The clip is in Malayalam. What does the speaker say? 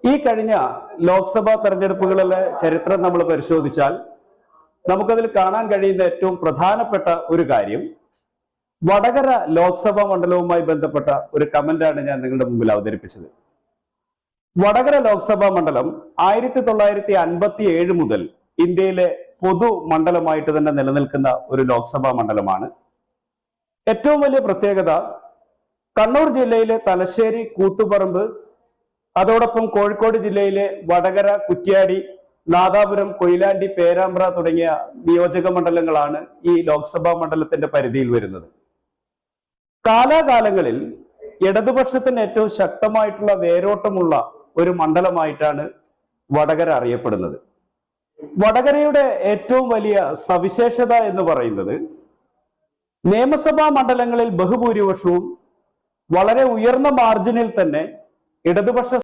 ഈ കഴിഞ്ഞ ലോക്സഭാ തെരഞ്ഞെടുപ്പുകളിലെ ചരിത്രം നമ്മൾ പരിശോധിച്ചാൽ നമുക്കതിൽ കാണാൻ കഴിയുന്ന ഏറ്റവും പ്രധാനപ്പെട്ട ഒരു കാര്യം വടകര ലോക്സഭാ മണ്ഡലവുമായി ബന്ധപ്പെട്ട ഒരു കമന്റാണ് ഞാൻ നിങ്ങളുടെ മുമ്പിൽ അവതരിപ്പിച്ചത്. വടകര ലോക്സഭാ മണ്ഡലം 1957 മുതൽ ഇന്ത്യയിലെ പൊതു മണ്ഡലമായിട്ട് തന്നെ നിലനിൽക്കുന്ന ഒരു ലോക്സഭാ മണ്ഡലമാണ്. ഏറ്റവും വലിയ പ്രത്യേകത കണ്ണൂർ ജില്ലയിലെ തലശ്ശേരി, കൂത്തുപറമ്പ്, അതോടൊപ്പം കോഴിക്കോട് ജില്ലയിലെ വടകര, കുറ്റ്യാടി, നാദാപുരം, കൊയിലാണ്ടി, പേരാമ്പ്ര തുടങ്ങിയ നിയോജക മണ്ഡലങ്ങളാണ് ഈ ലോക്സഭാ മണ്ഡലത്തിന്റെ പരിധിയിൽ വരുന്നത്. കാലാകാലങ്ങളിൽ ഇടതുപക്ഷത്തിന് ഏറ്റവും ശക്തമായിട്ടുള്ള വേരോട്ടമുള്ള ഒരു മണ്ഡലമായിട്ടാണ് വടകര അറിയപ്പെടുന്നത്. വടകരയുടെ ഏറ്റവും വലിയ സവിശേഷത എന്ന് പറയുന്നത് നിയമസഭാ മണ്ഡലങ്ങളിൽ ബഹുഭൂരിപക്ഷവും വളരെ ഉയർന്ന മാർജിനിൽ തന്നെ ഇടതുപക്ഷ